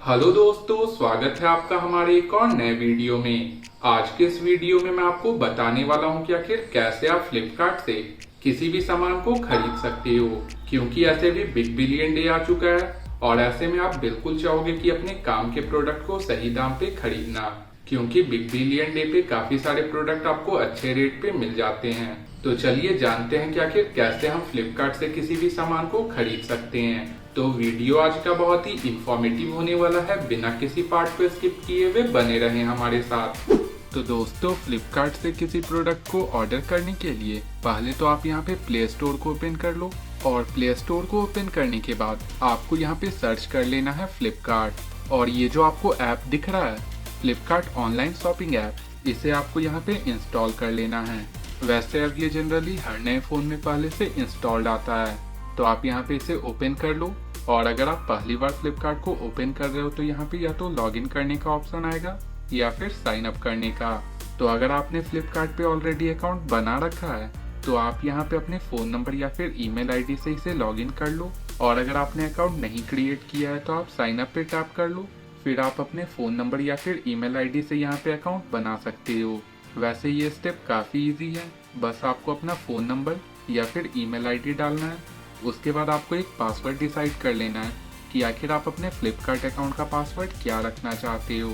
Hello दोस्तों, स्वागत है आपका हमारे एक और नए वीडियो में। आज के इस वीडियो में मैं आपको बताने वाला हूं कि आखिर कैसे आप फ्लिपकार्ट से किसी भी सामान को खरीद सकते हो, क्योंकि ऐसे भी बिग बिलियन डे आ चुका है और ऐसे में आप बिल्कुल चाहोगे कि अपने काम के प्रोडक्ट को सही दाम पे खरीदना, क्योंकि बिग बिलियन डे पे काफी सारे प्रोडक्ट आपको अच्छे रेट पे मिल जाते हैं। तो चलिए जानते हैं कि आखिर कैसे हम फ्लिपकार्ट से किसी भी सामान को खरीद सकते हैं। तो वीडियो आज का बहुत ही इंफॉर्मेटिव होने वाला है, बिना किसी पार्ट को स्किप किए हुए बने रहें हमारे साथ। तो दोस्तों, फ्लिपकार्ट से किसी प्रोडक्ट को ऑर्डर करने के लिए पहले तो आप यहाँ पे प्ले स्टोर को ओपन कर लो और प्ले स्टोर को ओपन करने के बाद आपको यहाँ पे सर्च कर लेना है फ्लिपकार्ट। और ये जो आपको ऐप दिख रहा है फ्लिपकार्ट ऑनलाइन शॉपिंग ऐप, इसे आपको यहाँ पे इंस्टॉल कर लेना है। वैसे अब ये जनरली हर नए फोन में पहले से इंस्टॉल्ड आता है, तो आप यहाँ पे इसे ओपन कर लो। और अगर आप पहली बार फ्लिपकार्ट को ओपन कर रहे हो तो यहाँ पे या तो लॉगिन करने का ऑप्शन आएगा या फिर साइन अप करने का। तो अगर आपने फ्लिपकार्ट पे ऑलरेडी अकाउंट बना रखा है तो आप यहाँ पे अपने फोन नंबर या फिर ईमेल आईडी से इसे लॉगिन कर लो। और अगर आपने अकाउंट नहीं क्रिएट किया है तो आप साइन अप पे टैप कर लो। फिर आप अपने फोन नंबर या फिर ईमेल आईडी से यहाँ पे अकाउंट बना सकते हो। वैसे ये स्टेप काफी इजी है, बस आपको अपना फोन नंबर या फिर ईमेल आईडी डालना है। उसके बाद आपको एक पासवर्ड डिसाइड कर लेना है कि आखिर आप अपने फ्लिपकार्ट अकाउंट का पासवर्ड क्या रखना चाहते हो।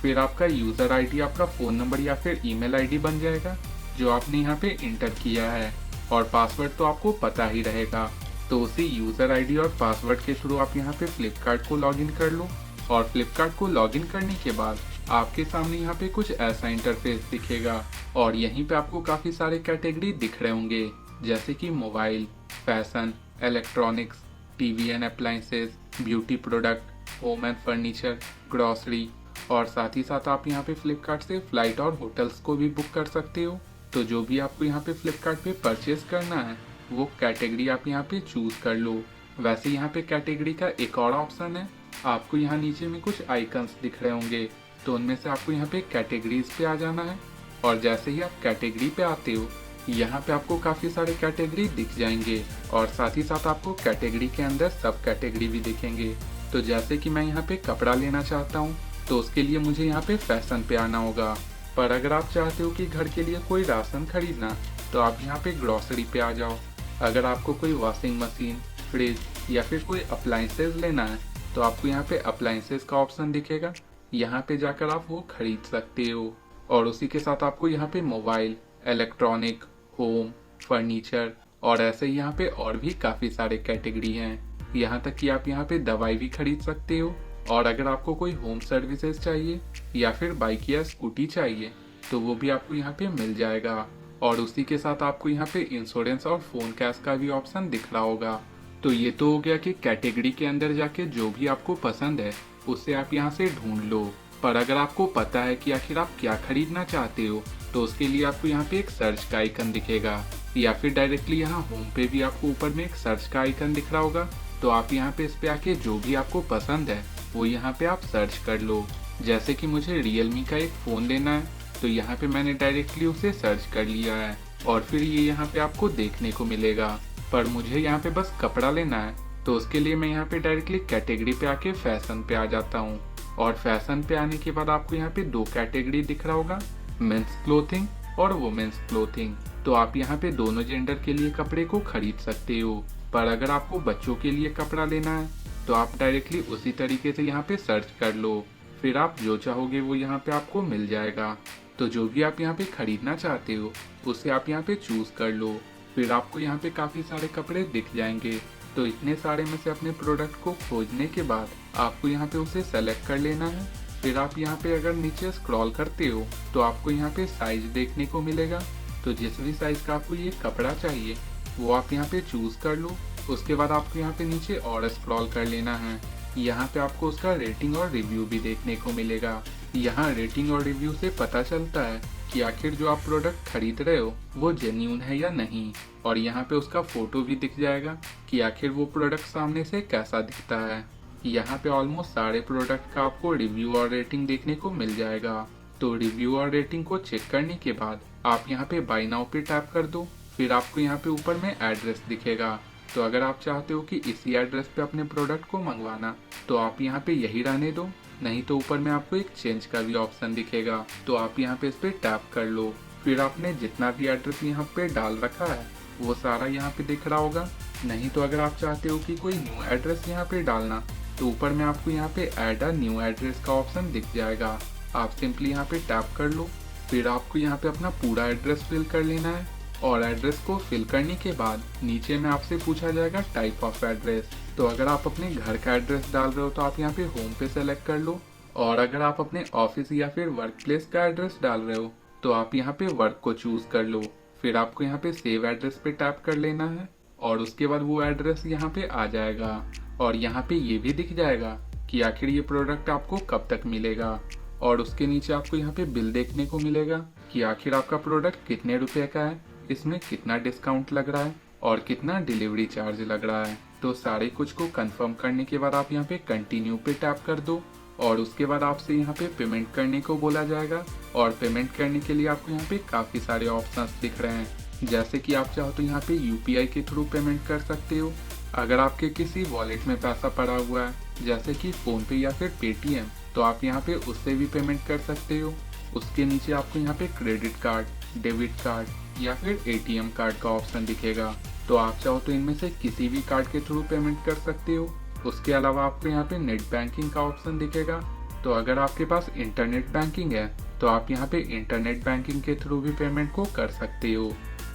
फिर आपका यूजर आईडी आपका फोन नंबर या फिर ईमेल आईडी बन जाएगा जो आपने यहाँ पे इंटर किया है, और पासवर्ड तो आपको पता ही रहेगा। तो उसी यूजर आईडी और पासवर्ड के थ्रू आप यहाँ पे फ्लिपकार्ट को लॉगिन कर लो। और फ्लिपकार्ट को लॉगिन करने के बाद आपके सामने यहाँ पे कुछ ऐसा इंटरफेस दिखेगा और यहीं पे आपको काफी सारे कैटेगरी दिख रहे होंगे, जैसे कि mobile, fashion, electronics, TV and appliances, beauty product, home and furniture, grocery. और साथ ही साथ आप यहाँ पे फ्लिपकार्ट से फ्लाइट और होटल्स को भी बुक कर सकते हो। तो जो भी आपको यहाँ पे फ्लिपकार्ट पे परचेज करना है वो कैटेगरी आप यहाँ पे चूज कर लो। वैसे यहाँ पे कैटेगरी का एक और ऑप्शन है, आपको यहाँ नीचे में कुछ आइकन्स दिख रहे होंगे, तो उनमें से आपको यहाँ पे कैटेगरीज पे आ जाना है। और जैसे ही आप कैटेगरी पे आते हो यहाँ पे आपको काफी सारे कैटेगरी दिख जाएंगे और साथ ही साथ आपको कैटेगरी के अंदर सब कैटेगरी भी दिखेंगे। तो जैसे कि मैं यहाँ पे कपड़ा लेना चाहता हूँ तो उसके लिए मुझे यहाँ पे फैशन पे आना होगा। पर अगर आप चाहते हो कि घर के लिए कोई राशन खरीदना तो आप यहाँ पे ग्रोसरी पे आ जाओ। अगर आपको कोई वॉशिंग मशीन, फ्रिज या फिर कोई अप्लायंसेज लेना है तो आपको यहाँ पे अप्लायंसेज का ऑप्शन दिखेगा, यहाँ पे जाकर आप वो खरीद सकते हो। और उसी के साथ आपको यहाँ पे मोबाइल, इलेक्ट्रॉनिक, होम, फर्नीचर और ऐसे ही यहाँ पे और भी काफी सारे कैटेगरी हैं। यहाँ तक कि आप यहाँ पे दवाई भी खरीद सकते हो। और अगर आपको कोई होम सर्विसेज चाहिए या फिर बाइक या स्कूटी चाहिए तो वो भी आपको यहाँ पे मिल जाएगा। और उसी के साथ आपको यहाँ पे इंश्योरेंस और फोन कैश का भी ऑप्शन दिख रहा होगा। तो ये तो हो गया कि कैटेगरी के अंदर जाके जो भी आपको पसंद है उसे आप यहाँ से ढूंढ लो। पर अगर आपको पता है कि आखिर आप क्या खरीदना चाहते हो तो उसके लिए आपको यहाँ पे एक सर्च का आइकन दिखेगा, या फिर डायरेक्टली यहाँ होम पे भी आपको ऊपर में एक सर्च का आइकन दिख रहा होगा। तो आप यहाँ पे इस पे आके जो भी आपको पसंद है वो यहाँ पे आप सर्च कर लो। जैसे कि मुझे रियलमी का एक फ़ोन लेना है तो यहाँ पे मैंने डायरेक्टली उसे सर्च कर लिया है और फिर ये यहाँ पे आपको देखने को मिलेगा। पर मुझे यहाँ पे बस कपड़ा लेना है तो उसके लिए मैं यहाँ पे डायरेक्टली कैटेगरी पे आके फैशन पे आ जाता हूँ। और फैशन पे आने के बाद आपको यहाँ पे दो कैटेगरी दिख रहा होगा, मेंस क्लोथिंग और वुमेन्स क्लोथिंग। तो आप यहाँ पे दोनों जेंडर के लिए कपड़े को खरीद सकते हो। पर अगर आपको बच्चों के लिए कपड़ा लेना है तो आप डायरेक्टली उसी तरीके से यहाँ पे सर्च कर लो, फिर आप जो चाहोगे वो यहाँ पे आपको मिल जाएगा। तो जो भी आप यहाँ पे खरीदना चाहते हो उसे आप यहाँ पे चूज कर लो। फिर आपको यहाँ पे काफी सारे कपड़े दिख जाएंगे। तो इतने सारे में से अपने प्रोडक्ट को खोजने के बाद आपको यहाँ पे उसे सेलेक्ट कर लेना है। फिर आप यहाँ पे अगर नीचे स्क्रॉल करते हो तो आपको यहाँ पे साइज देखने को मिलेगा। तो जिस भी साइज का आपको ये कपड़ा चाहिए वो आप यहाँ पे चूज कर लो। उसके बाद आपको यहाँ पे नीचे और स्क्रॉल कर लेना है। यहाँ पे आपको उसका रेटिंग और रिव्यू भी देखने को मिलेगा। यहाँ रेटिंग और रिव्यू से पता चलता है कि आखिर जो आप प्रोडक्ट खरीद रहे हो वो जेन्यून है या नहीं। और यहाँ पे उसका फोटो भी दिख जाएगा कि आखिर वो प्रोडक्ट सामने से कैसा दिखता है। यहाँ पे ऑलमोस्ट सारे प्रोडक्ट का आपको रिव्यू और रेटिंग देखने को मिल जाएगा। तो रिव्यू और रेटिंग को चेक करने के बाद आप यहाँ पे बाय नाउ पे टैप कर दो। फिर आपको यहाँ पे ऊपर में एड्रेस दिखेगा तो अगर आप चाहते हो कि इसी एड्रेस पे अपने प्रोडक्ट को मंगवाना तो आप यहाँ पे यही रहने दो, नहीं तो ऊपर में आपको एक चेंज का भी ऑप्शन दिखेगा, तो आप यहाँ पे इस पे टैप कर लो। फिर आपने जितना भी एड्रेस यहाँ पे डाल रखा है वो सारा यहाँ पे दिख रहा होगा। नहीं तो अगर आप चाहते हो कि कोई न्यू एड्रेस यहाँ पे डालना तो ऊपर में आपको यहाँ पे ऐड अ न्यू एड्रेस का ऑप्शन दिख जाएगा। आप सिंपली यहाँ पे टैप कर लो। फिर आपको यहाँ पे अपना पूरा एड्रेस फिल कर लेना है और एड्रेस को फिल करने के बाद नीचे में आपसे पूछा जाएगा टाइप ऑफ एड्रेस। तो अगर आप अपने घर का एड्रेस डाल रहे हो तो आप यहाँ पे होम पे सेलेक्ट कर लो, और अगर आप अपने ऑफिस या फिर वर्क प्लेस का एड्रेस डाल रहे हो तो आप यहाँ पे वर्क को चूज कर लो। फिर आपको यहाँ पे सेव एड्रेस पे टैप कर लेना है और उसके बाद वो एड्रेस यहाँ पे आ जाएगा और यहाँ पे ये भी दिख जाएगा कि आखिर ये प्रोडक्ट आपको कब तक मिलेगा, और उसके नीचे आपको यहाँ पे बिल देखने को मिलेगा कि आखिर आपका प्रोडक्ट कितने रुपए का है, इसमें कितना डिस्काउंट लग रहा है और कितना डिलीवरी चार्ज लग रहा है। तो सारे कुछ को कंफर्म करने के बाद आप यहाँ पे कंटिन्यू पे टैप कर दो और उसके बाद आपसे यहाँ पे पेमेंट करने को बोला जाएगा, और पेमेंट करने के लिए आपको यहाँ पे काफी सारे ऑप्शंस दिख रहे हैं। जैसे कि आप चाहो तो यहाँ पे यूपीआई के थ्रू पेमेंट कर सकते हो। अगर आपके किसी वॉलेट में पैसा पड़ा हुआ है जैसे कि फोन पे या फिर पेटीएम, तो आप यहाँ पे उससे भी पेमेंट कर सकते हो। उसके नीचे आपको यहाँ पे क्रेडिट कार्ड, डेबिट कार्ड या फिर एटीएम कार्ड का ऑप्शन दिखेगा, तो आप चाहो तो इनमें से किसी भी कार्ड के थ्रू पेमेंट कर सकते हो। उसके अलावा आपको यहाँ पे नेट बैंकिंग का ऑप्शन दिखेगा, तो अगर आपके पास इंटरनेट बैंकिंग है तो आप यहाँ पे इंटरनेट बैंकिंग के थ्रू भी पेमेंट को कर सकते हो।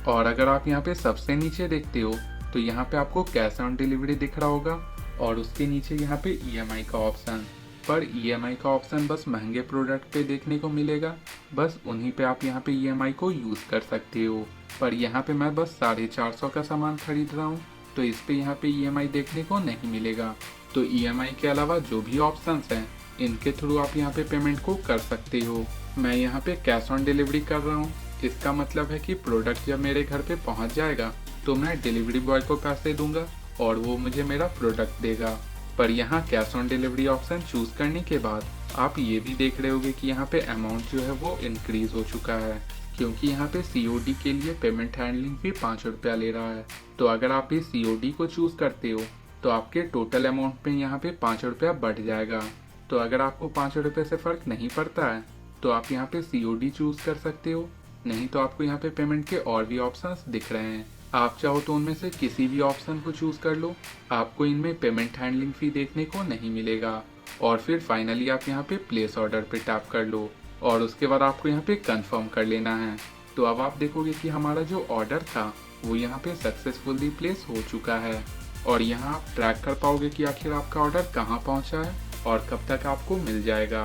और अगर आप यहाँ पे सबसे नीचे देखते हो तो यहाँ पे आपको कैश ऑन डिलीवरी दिख रहा होगा और उसके नीचे यहाँ पे ईएमआई का ऑप्शन। पर ईएमआई का ऑप्शन बस महंगे प्रोडक्ट पे देखने को मिलेगा, बस उन्हीं पे आप यहाँ पे ईएमआई को यूज कर सकते हो। पर यहाँ पे मैं बस 450 का सामान खरीद रहा हूँ तो इस पे यहाँ पे ईएमआई देखने को नहीं मिलेगा। तो ईएमआई के अलावा जो भी ऑप्शंस हैं इनके थ्रू आप यहाँ पे पेमेंट को कर सकते हो। मैं यहाँ पे कैश ऑन डिलीवरी कर रहा हूँ, इसका मतलब है कि प्रोडक्ट जब मेरे घर पे पहुँच जाएगा तो मैं डिलीवरी बॉय को पैसे दूंगा और वो मुझे मेरा प्रोडक्ट देगा। पर यहाँ cash on delivery option choose करने के बाद आप ये भी देख रहे होगे कि यहाँ पे अमाउंट जो है वो इंक्रीज हो चुका है, क्योंकि यहाँ पे सीओडी के लिए पेमेंट हैंडलिंग फी 5 रुपया ले रहा है। तो अगर आप ये सीओडी को चूज करते हो तो आपके टोटल अमाउंट में यहाँ पे 5 रुपया बढ़ जाएगा। तो अगर आपको 5 रुपये से फर्क नहीं पड़ता है तो आप यहाँ पे सीओडी चूज कर सकते हो, नहीं तो आपको यहाँ पे पेमेंट के और भी ऑप्शंस दिख रहे हैं। आप चाहो तो उनमें से किसी भी ऑप्शन को चूज कर लो, आपको इनमें पेमेंट हैंडलिंग फी देखने को नहीं मिलेगा। और फिर फाइनली आप यहाँ पे प्लेस ऑर्डर पे टैप कर लो और उसके बाद आपको यहाँ पे कंफर्म कर लेना है। तो अब आप देखोगे कि हमारा जो ऑर्डर था वो यहाँ पे सक्सेसफुली प्लेस हो चुका है, और यहाँ आप ट्रैक कर पाओगे कि आखिर आपका ऑर्डर कहाँ पहुँचा है और कब तक आपको मिल जाएगा।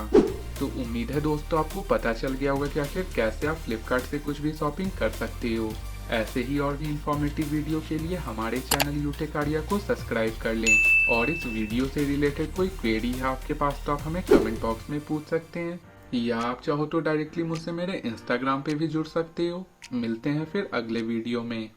तो उम्मीद है दोस्तों आपको पता चल गया होगा कि आखिर कैसे आप फ्लिपकार्ट से कुछ भी शॉपिंग कर सकते हो। ऐसे ही और भी इंफॉर्मेटिव वीडियो के लिए हमारे चैनल यूटेक आर्या को सब्सक्राइब कर लें, और इस वीडियो से रिलेटेड कोई क्वेरी है आपके पास तो आप हमें कमेंट बॉक्स में पूछ सकते हैं, या आप चाहो तो डायरेक्टली मुझसे मेरे इंस्टाग्राम पे भी जुड़ सकते हो। मिलते हैं फिर अगले वीडियो में।